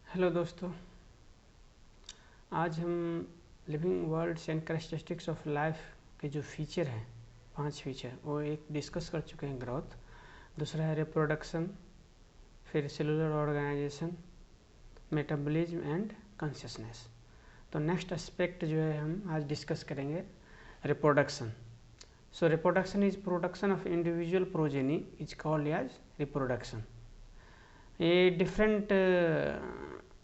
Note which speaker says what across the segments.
Speaker 1: Hello दोस्तों, आज हम living worlds and characteristics of life के जो फीचर हैं 5 फीचर वो एक डिस्कस कर चुके हैं। ग्रोथ, दूसरा है रिप्रोडक्शन, फिर cellular organisation, metabolism and consciousness. तो नेक्स्ट एस्पेक्ट जो है हम आज डिस्कस करेंगे reproduction. So reproduction is production of individual progeny is called as reproduction. ये डिफरेंट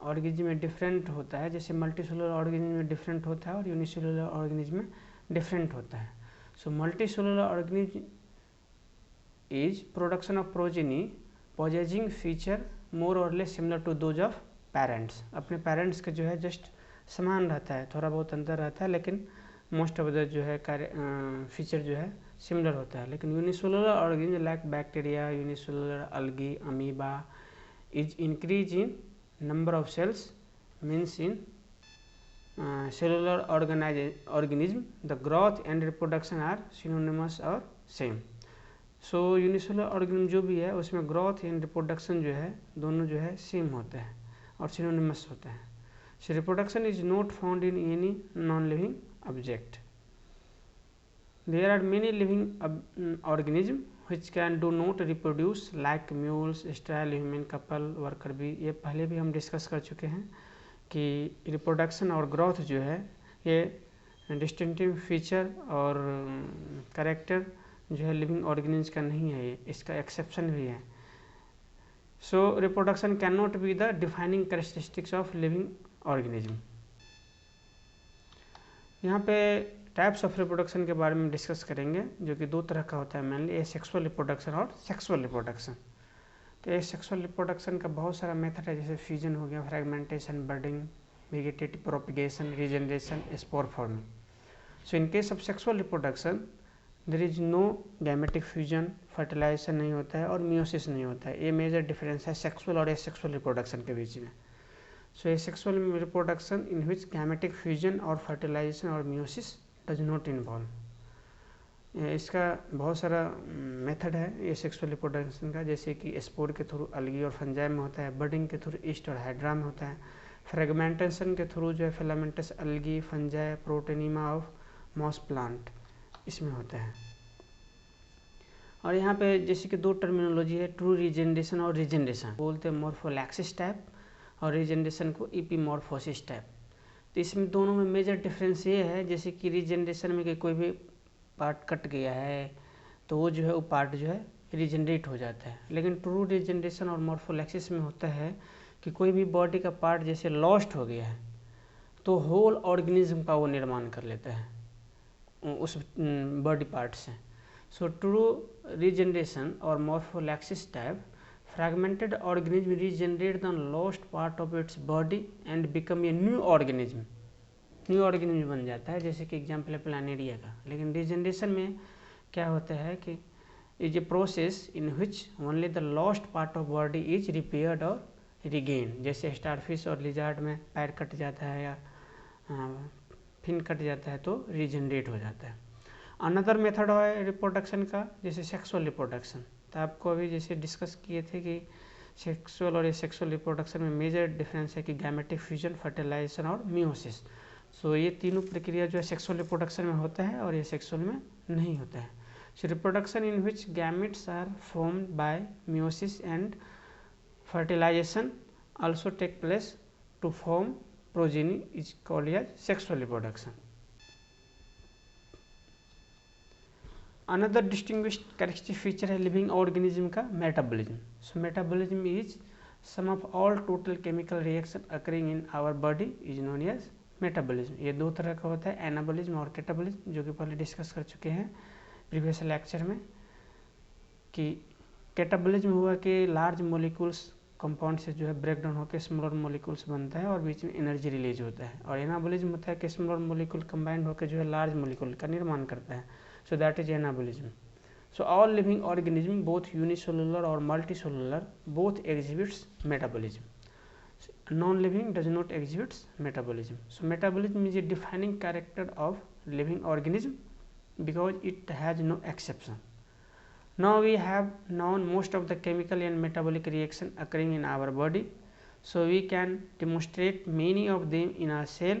Speaker 1: ऑर्गेनिज्म में डिफरेंट होता है, जैसे मल्टीसेलुलर ऑर्गेनिज्म में डिफरेंट होता है और यूनिसेलुलर ऑर्गेनिज्म में डिफरेंट होता है। So multicellular organism is production of progeny possessing feature more और less similar to those of parents. अपने पेरेंट्स का जो है जस्ट समान रहता है, थोड़ा बहुत अंतर रहता है, लेकिन मोस्ट ऑफ द जो है फीचर जो है सिमिलर होता है। लेकिन unicellular organism like bacteria, unicellular algae, amoeba is increase in number of cells, means in cellular organism the growth and reproduction are synonymous or same. So unicellular organism जो भी है उसमें ग्रोथ एंड रिप्रोडक्शन जो है दोनों जो है same होता है और सिनोनिमस होता है। So reproduction is not found in any non living object. There are many living organisms which can do not reproduce like mules, sterile human couple, worker bee। ये पहले भी हम डिस्कस कर चुके हैं कि रिप्रोडक्शन और ग्रोथ जो है ये डिस्टिंक्टिव फीचर और कैरेक्टर जो है लिविंग ऑर्गेनिज्म का नहीं है, ये इसका एक्सेप्शन भी है। So reproduction can not be the defining characteristics of living organism. यहाँ पे टाइप्स ऑफ रिप्रोडक्शन के बारे में डिस्कस करेंगे, जो कि दो तरह का होता है मेनली, एसेक्सुअल रिप्रोडक्शन और सेक्सुअल रिप्रोडक्शन। तो एसेक्सुअल रिप्रोडक्शन का बहुत सारा मेथड है, जैसे फ्यूजन हो गया, fragmentation, budding, vegetative propagation, regeneration, spore forming. So in case of sexual reproduction there is no gametic fusion, fertilisation नहीं होता है और मियोसिस नहीं होता है। ये मेजर डिफरेंस है सेक्सुअल और एसेक्सुअल रिप्रोडक्शन के बीच में। So asexual reproduction in which gametic fusion और फर्टिलाइजेशन और मियोसिस डज नॉट इन्वॉल्व। इसका बहुत सारा मेथड है ये सेक्सुअल रिप्रोडक्शन का, जैसे कि स्पोर के थ्रू अलगी और फंजाई में होता है, बर्डिंग के थ्रू ईस्ट और हाइड्रा में होता है, फ्रेगमेंटेशन के थ्रू जो है filamentous algae, fungi, protonema of moss plant इसमें होता है। और यहाँ पे जैसे कि दो टर्मिनोलॉजी है, ट्रू रीजनरेशन और रीजनरेशन। बोलते हैं मॉर्फोलैक्सिस टाइप और रीजनरेशन को इपीमॉर्फोसिस टाइप। तो इसमें दोनों में मेजर डिफरेंस ये है, जैसे कि रीजनरेशन में कि कोई भी पार्ट कट गया है तो वो जो है वो पार्ट जो है रीजनरेट हो जाता है। लेकिन ट्रू रीजनरेशन और मॉर्फोलैक्सिस में होता है कि कोई भी बॉडी का पार्ट जैसे लॉस्ट हो गया है तो होल ऑर्गेनिज्म का वो निर्माण कर लेता है उस बॉडी पार्ट से। सो ट्रू रीजनरेशन और मॉर्फोलैक्सिस type fragmented organism regenerate the lost part of its body and become a new organism। New organism बन जाता है, जैसे कि एग्जाम्पल है प्लानेरिया का। लेकिन रीजनरेशन में क्या होता है कि is a process in which only the lost part of body is repaired और रिगेन। जैसे स्टारफिश और लिजार्ड में पैर कट जाता है या फिन कट जाता है तो रीजनरेट हो जाता है। अनदर मेथड है रिप्रोडक्शन का, जैसे सेक्सुअल रिप्रोडक्शन। तो आपको अभी जैसे डिस्कस किए थे कि सेक्सुअल और एसेक्सुअल रिप्रोडक्शन में मेजर डिफरेंस है कि गैमेटिक फ्यूजन, फर्टिलाइजेशन और मियोसिस। सो ये तीनों प्रक्रिया जो है सेक्सुअल रिप्रोडक्शन में होता है और ये सेक्सुअल में नहीं होता है। So reproduction in which gametes are formed by meiosis and fertilisation also take place to form progeny is called as sexual reproduction. Another distinguished characteristic feature है लिविंग ऑर्गेनिज्म का metabolism. So metabolism is sum of all total chemical reaction occurring in our body is known as metabolism. ये दो तरह का होता है, anabolism और catabolism, जो कि पहले डिस्कस कर चुके हैं प्रीवियस लेक्चर में। कि कैटाबॉलिज्म हुआ कि लार्ज मोलिक्यूल्स कंपाउंड से जो है ब्रेक डाउन होकर स्मॉलर मोलिक्यूल्स बनता है और बीच में एनर्जी रिलीज होता है। और एनाबॉलिज्म होता है कि स्मॉलर मोलिक्यूल कंबाइंड होकर जो है लार्ज मोलिक्यूल का निर्माण करता है। So that is anabolism. So all living organism, both unicellular or multicellular, both exhibits metabolism. So, non-living does not exhibit metabolism. So metabolism is a defining character of living organism because it has no exception. Now we have known most of the chemical and metabolic reaction occurring in our body. So we can demonstrate many of them in a cell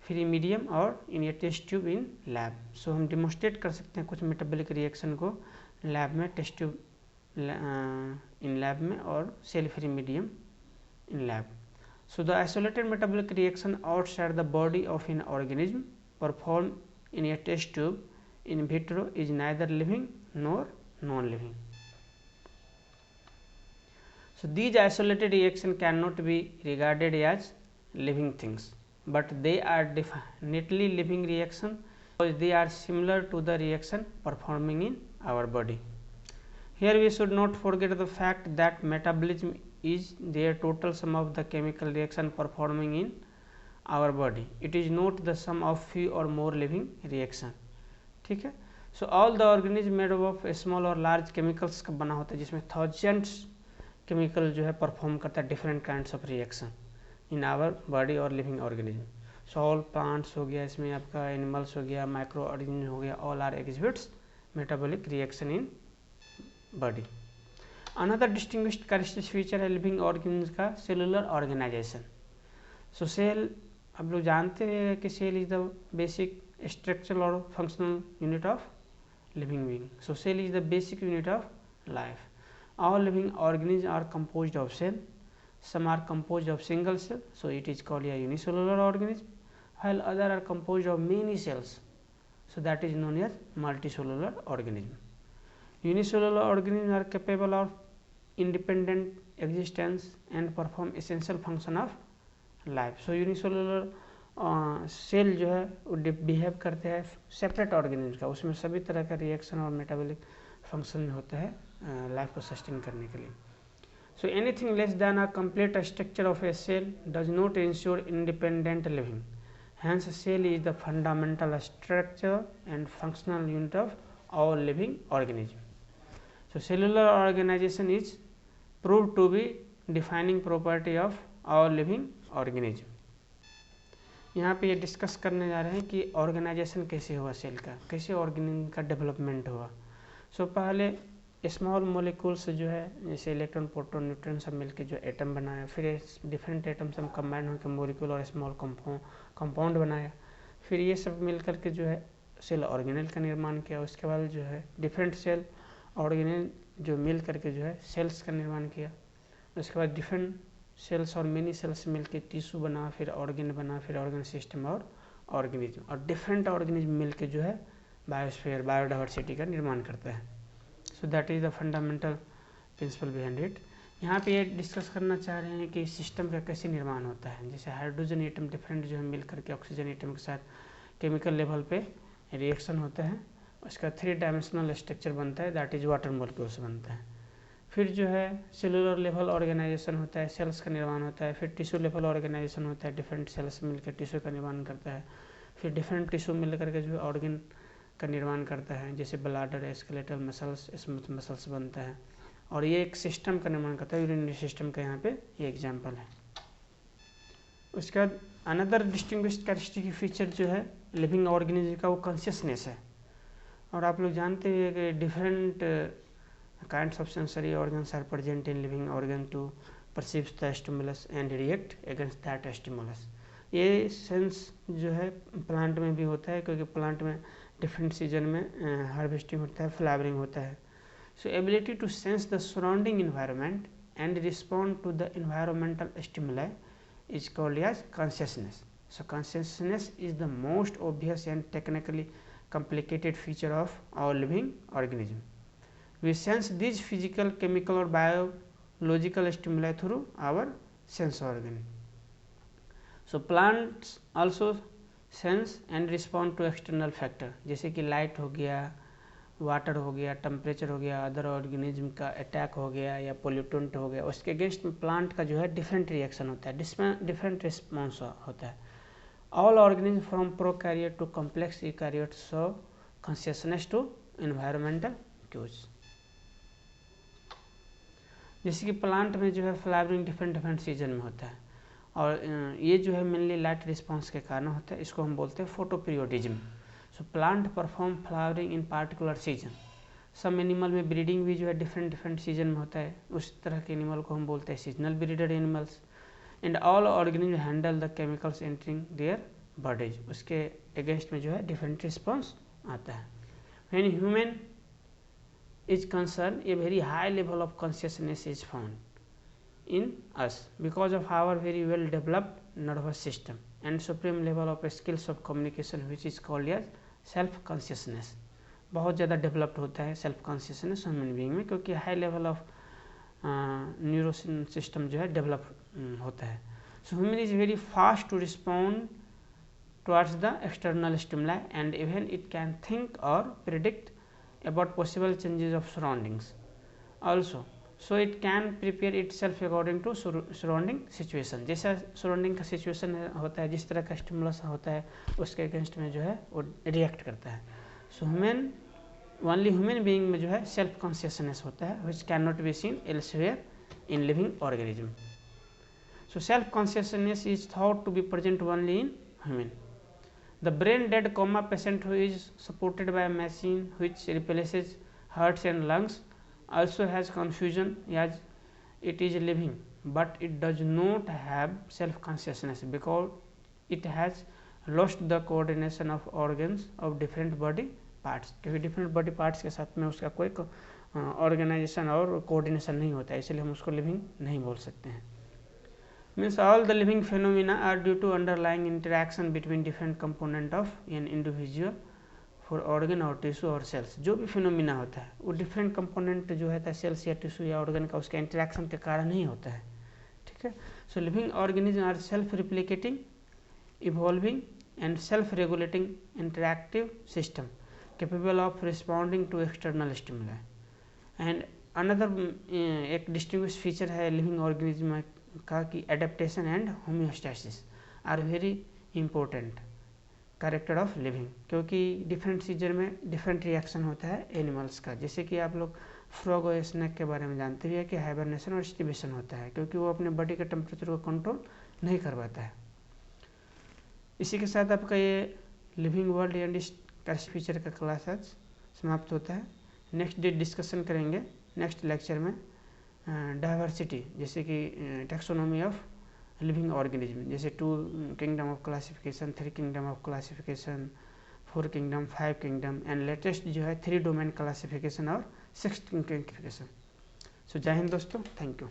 Speaker 1: free medium और in a test tube in lab. So हम demonstrate कर सकते हैं कुछ metabolic reaction को lab में, test tube in lab में और cell free medium in lab. So the isolated metabolic reaction outside the body of an organism performed in a test tube in vitro is neither living nor non-living. So these isolated reactions cannot be regarded as living things, but they are definitely living reaction because they are similar to the reaction performing in our body. Here we should not forget the fact that metabolism is their total sum of the chemical reaction performing in our body. It is not the sum of few or more living reaction. ठीक है. So all the organism made up of small और large chemicals का बना होता है, जिसमें thousands chemical जो है परफॉर्म करता है different kinds of reaction in our body और living organism. So all plants हो गया, इसमें आपका एनिमल्स हो गया, माइक्रो ऑर्गेनिज्म हो गया, all are exhibits metabolic reaction in body. Another distinguished characteristic feature है लिविंग ऑर्गेनिज्म का सेलुलर ऑर्गेनाइजेशन. सो सेल आप लोग जानते हैं कि cell is the basic structural और functional unit of living being. So cell is the basic unit of life. All living organisms are composed of cell. Some are composed of single cell, so it is called a unicellular organism, while other are composed of many cells, so that is known as multicellular organism. Unicellular organisms are capable of independent existence and perform essential function of life. So unicellular cell जो है वो behave करते हैं separate organism का, उसमें सभी तरह का रिएक्शन और मेटाबॉलिक फंक्शन होता है लाइफ को सस्टेन करने के लिए. So anything less than a complete structure of a cell does not ensure independent living. Hence cell is the fundamental structure and functional unit of all living organism. So cellular organisation is prove to be defining property of all living organism. यहाँ पे ये discuss करने जा रहे हैं कि organisation कैसे हुआ सेल का, कैसे ऑर्गेनिज्म का डेवलपमेंट हुआ. सो पहले स्मॉल मोलिक्यूल्स जो है जैसे इलेक्ट्रॉन, प्रोटॉन, न्यूट्रॉन सब मिलके जो एटम बनाया, फिर डिफरेंट एटम सब कंबाइन होकर मॉलिक्यूल और स्मॉल कंपाउंड बनाया, फिर ये सब मिल करके जो है सेल ऑर्गेनेल का निर्माण किया. उसके बाद जो है डिफरेंट सेल ऑर्गेनेल जो मिल करके जो है सेल्स का निर्माण किया. उसके बाद डिफरेंट सेल्स और मेनी सेल्स मिलके टिश्यू बना, फिर ऑर्गेन बना, फिर ऑर्गेन सिस्टम और ऑर्गेनिज्म, और डिफरेंट ऑर्गेनिज्म मिलके जो है बायोस्फीयर, बायोडाइवर्सिटी का निर्माण करता है. So that is the fundamental principle behind it. यहाँ पे ये डिस्कस करना चाह रहे हैं कि सिस्टम का कैसे निर्माण होता है. जैसे हाइड्रोजन एटम डिफरेंट जो है मिल करके ऑक्सीजन एटम के साथ केमिकल लेवल पे रिएक्शन होता है, उसका 3 डायमेंशनल स्ट्रक्चर बनता है, दैट इज़ वाटर मॉलिक्यूल्स बनता है. फिर जो है सेलुलर लेवल ऑर्गेनाइजेशन होता है, सेल्स का निर्माण होता है. फिर टिश्यू लेवल ऑर्गेनाइजेशन होता है, डिफरेंट सेल्स मिलकर टिश्यू का निर्माण करता है. फिर डिफरेंट टिश्यू मिल करके जो है ऑर्गेन का निर्माण करता है, जैसे bladder, skeletal muscles, smooth muscles बनता है. और ये एक सिस्टम का निर्माण करता है, यूरिनरी सिस्टम का यहाँ पे ये एग्जाम्पल है. उसके बाद अनदर डिस्टिंग्विश्ड कैरेक्टरिस्टिक फीचर जो है लिविंग ऑर्गेनिज्म का वो कॉन्शियसनेस है. और आप लोग जानते हैं कि different kinds of sensory organs are present in living organ to perceive the stimulus and react against that stimulus. ये सेंस जो है प्लांट में भी होता है, क्योंकि प्लांट में डिफरेंट सीजन में हार्वेस्टिंग होता है, फ्लावरिंग होता है. So ability to sense the surrounding environment and respond to the environmental stimuli is called as consciousness. So consciousness is the most obvious and technically complicated feature of our living organism. We sense these physical, chemical or biological stimuli through our sense organ. So plants also sense and respond to external factor, जैसे कि light हो गया, water हो गया, temperature हो गया, other organism का attack हो गया या पोल्यूटेंट हो गया, उसके अगेंस्ट प्लांट का जो है डिफरेंट रिएक्शन होता है, डिफरेंट रिस्पॉन्स होता है. All organism from prokaryote to complex eukaryote show consciousness to environmental cues. जैसे कि प्लांट में जो है फ्लावरिंग डिफरेंट सीजन में होता है, और ये जो है मेनली लाइट रिस्पांस के कारण होता है, इसको हम बोलते हैं photoperiodism. So plant perform flowering in particular season. Some animal में ब्रीडिंग भी जो है डिफरेंट सीजन में होता है, उस तरह के एनिमल को हम बोलते हैं seasonal breeder animals. And all organism handle the chemicals entering their bodies, उसके अगेंस्ट में जो है डिफरेंट रिस्पॉन्स आता है। When human is concern, a very high level of consciousness is found in us because of our very well developed nervous system and supreme level of skills of communication which is called as self consciousness। बहुत ज़्यादा developed होता है self consciousness human being में, क्योंकि high level of neuro system जो है develop होता है। So human is very fast to respond towards the external stimuli and even it can think और predict about possible changes of surroundings also, so it can prepare itself according to surrounding situation. जैसा surrounding का situation होता है, जिस तरह का stimulus होता है, उसके अगेंस्ट में जो है वो रिएक्ट करता है। So human only human being में जो है सेल्फ कॉन्शियसनेस होता है which can not be seen elsewhere in living organism. So self consciousness is thought to be present only in human. The brain dead coma patient who is supported by a machine which replaces hearts and lungs also has confusion as it is living, but it does not have self consciousness because it has lost the coordination of organs of different body parts, क्योंकि different body parts के साथ में उसका कोई organisation और coordination नहीं होता है, इसलिए हम उसको लिविंग नहीं बोल सकते हैं। Means all the living phenomena are due to underlying interaction between different component of an individual for organ और टिश्यू और सेल्स। जो भी फिनोमिना होता है वो डिफरेंट कंपोनेंट जो है सेल्स या टिश्यू या ऑर्गन का उसका इंटरेक्शन के कारण ही होता है। ठीक है। So living organism are self replicating, evolving and self regulating interactive system capable of responding to external stimuli. And another एक डिस्टिंग्विश फीचर है लिविंग ऑर्गेनिज्म का कि adaptation and homoeostasis are very important character of living, क्योंकि different season में different reaction होता है animals का। जैसे कि आप लोग फ्रॉग और स्नेक के बारे में जानते हैं कि हाइबरनेशन और स्टिवेशन होता है, क्योंकि वो अपने बॉडी के टेम्परेचर को कंट्रोल नहीं कर पाता है। इसी के साथ आपका ये living world and character feature का क्लास आज समाप्त होता है। नेक्स्ट डे डिस्कशन करेंगे नेक्स्ट लेक्चर में डाइवर्सिटी, जैसे कि टैक्सोनॉमी ऑफ लिविंग ऑर्गेनिज्म, जैसे 2 kingdom of classification, 3 kingdom of classification, 4 kingdom, 5 kingdom and latest जो है 3 डोमेन क्लासिफिकेशन और 6 क्लासिफिकेशन। सो जय हिंद दोस्तों, थैंक यू।